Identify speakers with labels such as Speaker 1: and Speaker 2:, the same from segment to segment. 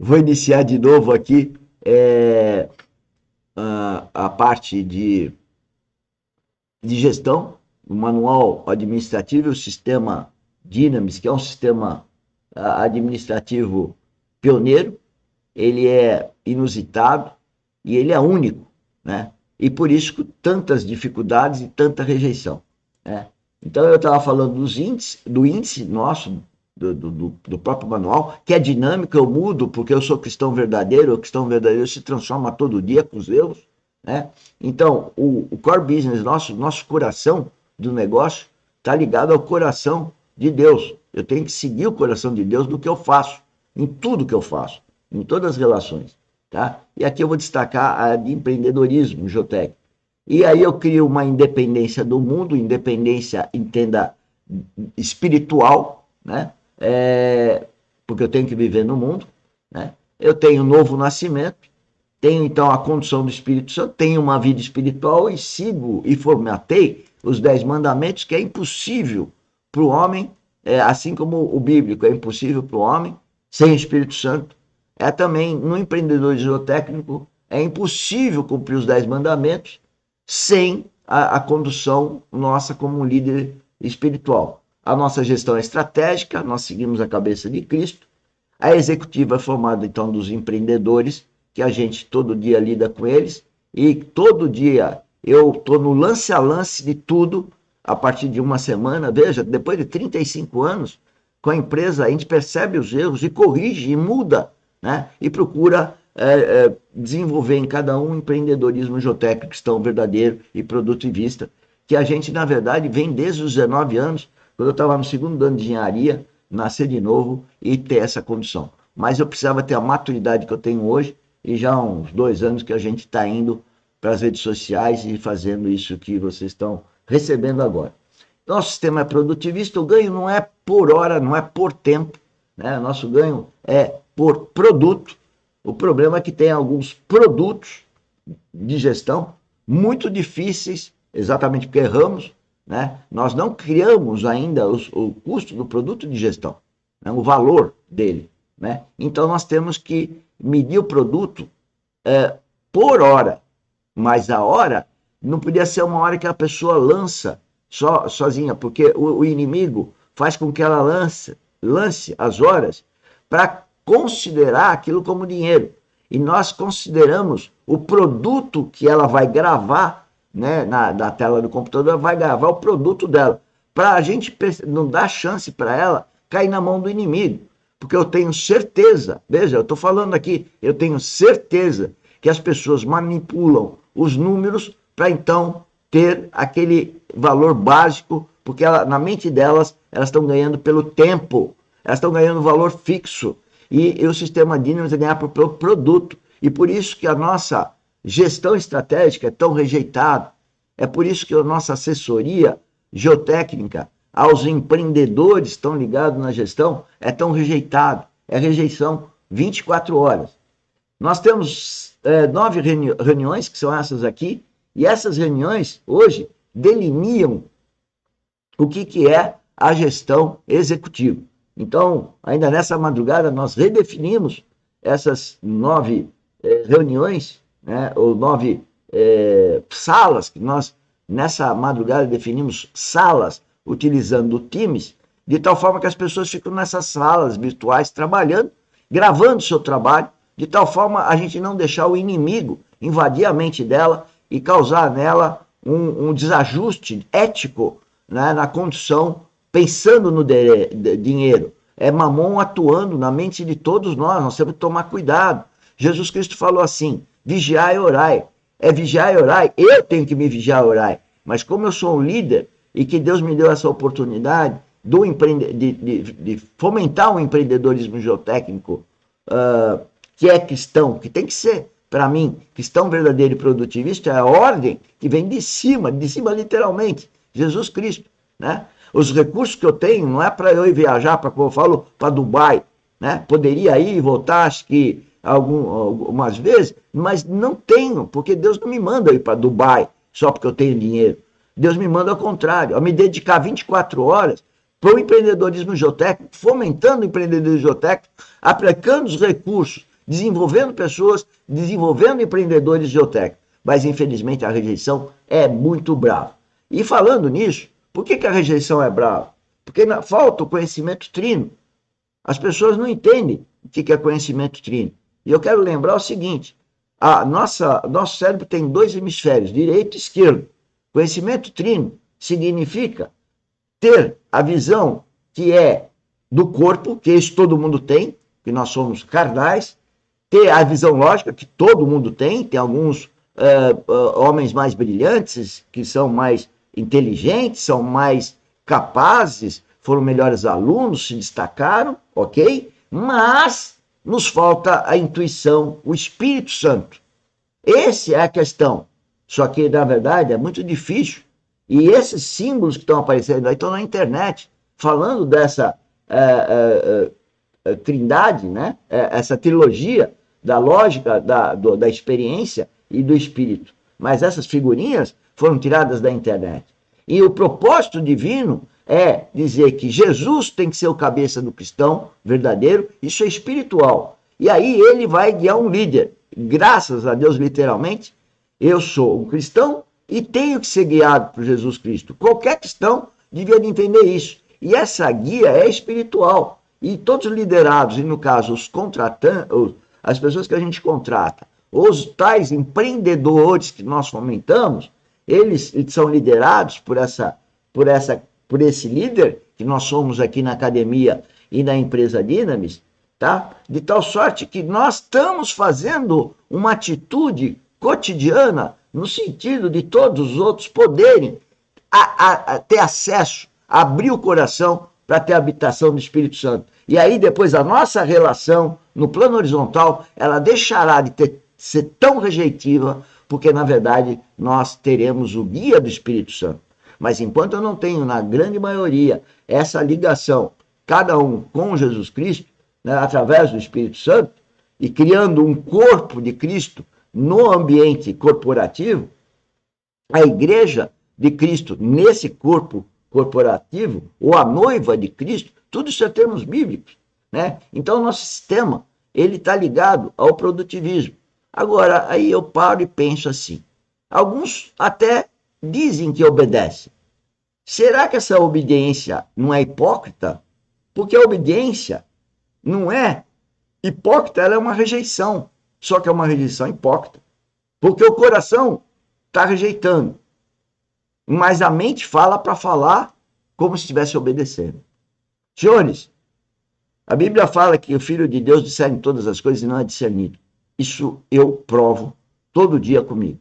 Speaker 1: vou iniciar de novo aqui a parte de gestão, o manual administrativo e o sistema Dynamis, que é um sistema administrativo pioneiro. Ele é inusitado e ele é único, né? E por isso tantas dificuldades e tanta rejeição, né? Então eu estava falando do índice nosso, do próprio manual, que é dinâmico. Eu mudo porque eu sou cristão verdadeiro. O cristão verdadeiro se transforma todo dia com os erros, né? Então o core business nosso coração do negócio está ligado ao coração de Deus. Eu tenho que seguir o coração de Deus no que eu faço, em tudo que eu faço, em todas as relações, tá? E aqui eu vou destacar a de empreendedorismo, Jotec. E aí eu crio uma independência do mundo, independência, entenda, espiritual, né? Porque eu tenho que viver no mundo, né? Eu tenho novo nascimento, tenho então a condição do Espírito Santo, tenho uma vida espiritual e sigo e formatei os 10 mandamentos, que é impossível para o homem, assim como o bíblico é impossível para o homem sem o Espírito Santo. Também no empreendedorismo técnico é impossível cumprir os 10 mandamentos sem a condução nossa como líder espiritual. A nossa gestão é estratégica, nós seguimos a cabeça de Cristo. A executiva é formada então dos empreendedores, que a gente todo dia lida com eles, e todo dia eu estou no lance a lance de tudo. A partir de uma semana, veja, depois de 35 anos com a empresa, a gente percebe os erros e corrige e muda, né? E procura desenvolver em cada um empreendedorismo geotécnico, cristão verdadeiro e produtivista, que a gente, na verdade, vem desde os 19 anos, quando eu estava no segundo ano de engenharia, nascer de novo e ter essa condição. Mas eu precisava ter a maturidade que eu tenho hoje, e já há uns 2 anos que a gente está indo para as redes sociais e fazendo isso que vocês estão recebendo agora. Nosso sistema é produtivista, o ganho não é por hora, não é por tempo, né? Nosso ganho é por produto. O problema é que tem alguns produtos de gestão muito difíceis, exatamente porque erramos, né? Nós não criamos ainda o custo do produto de gestão, né? O valor dele, né? Então nós temos que medir o produto por hora, mas a hora não podia ser uma hora que a pessoa lança sozinha, porque o inimigo faz com que ela lance as horas para considerar aquilo como dinheiro. E nós consideramos o produto que ela vai gravar, né, na tela do computador, vai gravar o produto dela, para a gente não dar chance para ela cair na mão do inimigo. Porque eu tenho certeza, veja, eu estou falando aqui, eu tenho certeza que as pessoas manipulam os números para então ter aquele valor básico, porque na mente delas, elas estão ganhando pelo tempo, elas estão ganhando valor fixo, e o sistema Dynamis é ganhar pelo produto. E por isso que a nossa gestão estratégica é tão rejeitada, é por isso que a nossa assessoria geotécnica aos empreendedores que estão ligados na gestão é tão rejeitado, é rejeição 24 horas. Nós temos 9 reuniões, que são essas aqui, e essas reuniões hoje delineam o que é a gestão executiva. Então, ainda nessa madrugada, nós redefinimos essas 9 reuniões, né, ou 9 salas, que nós, nessa madrugada, definimos salas utilizando o Teams, de tal forma que as pessoas ficam nessas salas virtuais trabalhando, gravando seu trabalho, de tal forma a gente não deixar o inimigo invadir a mente dela e causar nela um desajuste ético, né, na condição, pensando no dinheiro. É Mamon atuando na mente de todos nós temos que tomar cuidado. Jesus Cristo falou assim: vigiai e orai. Vigiai e orai, eu tenho que me vigiar e orai. Mas como eu sou um líder e que Deus me deu essa oportunidade de fomentar o empreendedorismo geotécnico, que é cristão, que tem que ser, para mim, cristão verdadeiro e produtivista, é a ordem que vem de cima literalmente, Jesus Cristo, né? Os recursos que eu tenho não é para eu ir viajar, como eu falo, para Dubai, né? Poderia ir e voltar, acho que algumas vezes, mas não tenho, porque Deus não me manda ir para Dubai só porque eu tenho dinheiro. Deus me manda ao contrário, a me dedicar 24 horas para o empreendedorismo geotécnico, fomentando o empreendedorismo geotécnico, aplicando os recursos desenvolvendo pessoas, desenvolvendo empreendedores geotécnicos. Mas, infelizmente, a rejeição é muito brava. E falando nisso, por que a rejeição é brava? Porque falta o conhecimento trino. As pessoas não entendem o que é conhecimento trino. E eu quero lembrar o seguinte, nosso cérebro tem 2 hemisférios, direito e esquerdo. Conhecimento trino significa ter a visão que é do corpo, que isso todo mundo tem, que nós somos carnais, ter a visão lógica, que todo mundo tem alguns homens mais brilhantes, que são mais inteligentes, são mais capazes, foram melhores alunos, se destacaram, ok? Mas nos falta a intuição, o Espírito Santo. Essa é a questão. Só que, na verdade, é muito difícil. E esses símbolos que estão aparecendo aí estão na internet, falando dessa trindade, né? Essa trilogia da lógica, da experiência e do espírito. Mas essas figurinhas foram tiradas da internet. E o propósito divino é dizer que Jesus tem que ser o cabeça do cristão verdadeiro, isso é espiritual. E aí ele vai guiar um líder. Graças a Deus, literalmente, eu sou um cristão e tenho que ser guiado por Jesus Cristo. Qualquer cristão devia entender isso. E essa guia é espiritual. E todos os liderados, e no caso os contratantes, as pessoas que a gente contrata, os tais empreendedores que nós fomentamos, eles são liderados por esse líder que nós somos aqui na academia e na empresa Dynamis, tá? De tal sorte que nós estamos fazendo uma atitude cotidiana no sentido de todos os outros poderem ter acesso, abrir o coração para ter a habitação do Espírito Santo. E aí depois a nossa relação no plano horizontal, ela deixará de ser tão rejeitiva, porque na verdade nós teremos o guia do Espírito Santo. Mas enquanto eu não tenho, na grande maioria, essa ligação, cada um com Jesus Cristo, né, através do Espírito Santo, e criando um corpo de Cristo no ambiente corporativo, a igreja de Cristo nesse corpo corporativo, ou a noiva de Cristo, tudo isso é termos bíblicos, né? Então, o nosso sistema, ele está ligado ao produtivismo. Agora, aí eu paro e penso assim, alguns até dizem que obedecem. Será que essa obediência não é hipócrita? Porque a obediência não é hipócrita, ela é uma rejeição. Só que é uma rejeição hipócrita. Porque o coração está rejeitando. Mas a mente fala para falar como se estivesse obedecendo. Senhores, a Bíblia fala que o Filho de Deus discerne todas as coisas e não é discernido. Isso eu provo todo dia comigo.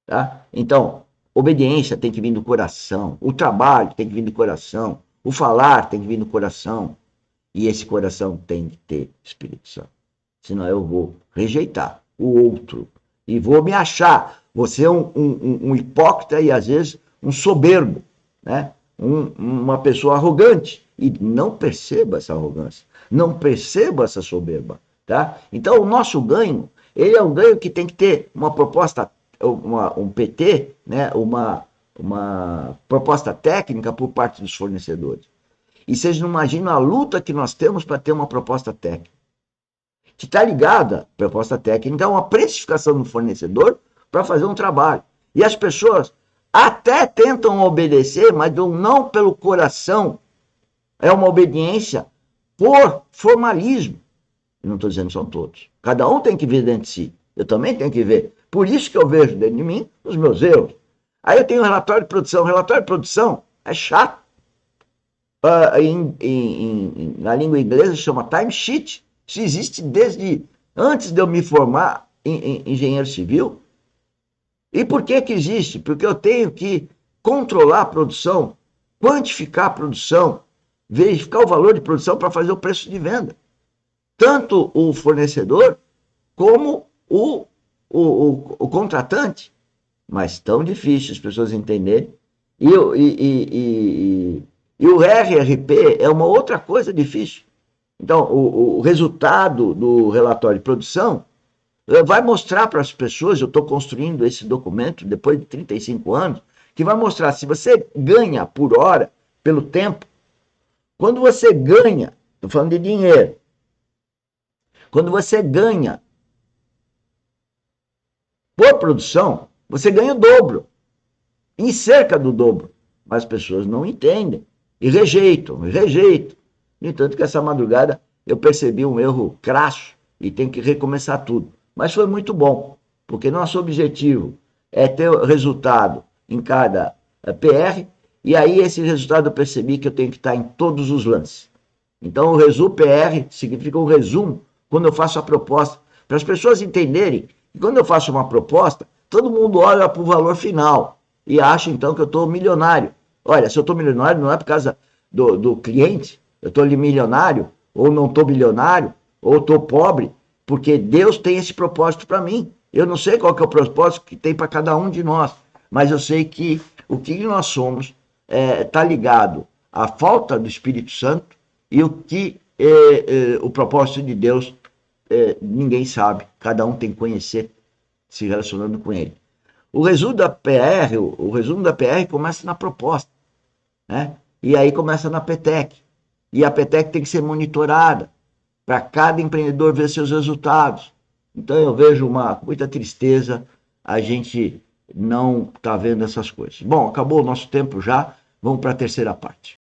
Speaker 1: Tá? Então, obediência tem que vir do coração. O trabalho tem que vir do coração. O falar tem que vir do coração. E esse coração tem que ter Espírito Santo. Senão eu vou rejeitar o outro. E vou me achar. Vou ser um hipócrita e às vezes um soberbo. Né? Uma pessoa arrogante. E não perceba essa arrogância. Não perceba essa soberba. Tá? Então o nosso ganho, ele é um ganho que tem que ter uma proposta, um PT, né? uma proposta técnica por parte dos fornecedores. E vocês não imaginam a luta que nós temos para ter uma proposta técnica. Que está ligada, proposta técnica, a uma precificação do fornecedor para fazer um trabalho. E as pessoas até tentam obedecer, mas não pelo coração. É uma obediência por formalismo. Eu não estou dizendo que são todos. Cada um tem que ver dentro de si. Eu também tenho que ver. Por isso que eu vejo dentro de mim os meus erros. Aí eu tenho um relatório de produção. O relatório de produção é chato. Na língua inglesa chama timesheet. Isso existe desde antes de eu me formar em engenheiro civil. E por que existe? Porque eu tenho que controlar a produção, quantificar a produção, verificar o valor de produção para fazer o preço de venda. Tanto o fornecedor como o contratante. Mas tão difícil as pessoas entenderem. E o RRP é uma outra coisa difícil. Então, o resultado do relatório de produção vai mostrar para as pessoas, eu estou construindo esse documento depois de 35 anos, que vai mostrar se você ganha por hora, pelo tempo, quando você ganha, estou falando de dinheiro, Quando você ganha por produção, você ganha o dobro, em cerca do dobro. Mas as pessoas não entendem e rejeitam. No entanto, que essa madrugada eu percebi um erro crasso e tenho que recomeçar tudo. Mas foi muito bom, porque nosso objetivo é ter resultado em cada PR, e aí esse resultado eu percebi que eu tenho que estar em todos os lances. Então o resumo PR significa um resumo quando eu faço a proposta, para as pessoas entenderem que quando eu faço uma proposta, todo mundo olha para o valor final e acha então que eu estou milionário. Olha, se eu estou milionário não é por causa do cliente, eu estou milionário, ou não estou bilionário, ou estou pobre, porque Deus tem esse propósito para mim. Eu não sei qual que é o propósito que tem para cada um de nós, mas eu sei que o que nós somos está ligado à falta do Espírito Santo, e o que o propósito de Deus ninguém sabe, cada um tem que conhecer se relacionando com ele. O resumo da PR começa na proposta, né? E aí começa na PETEC. E a PETEC tem que ser monitorada para cada empreendedor ver seus resultados. Então eu vejo muita tristeza a gente não tá vendo essas coisas. Bom, acabou o nosso tempo já, vamos para a terceira parte.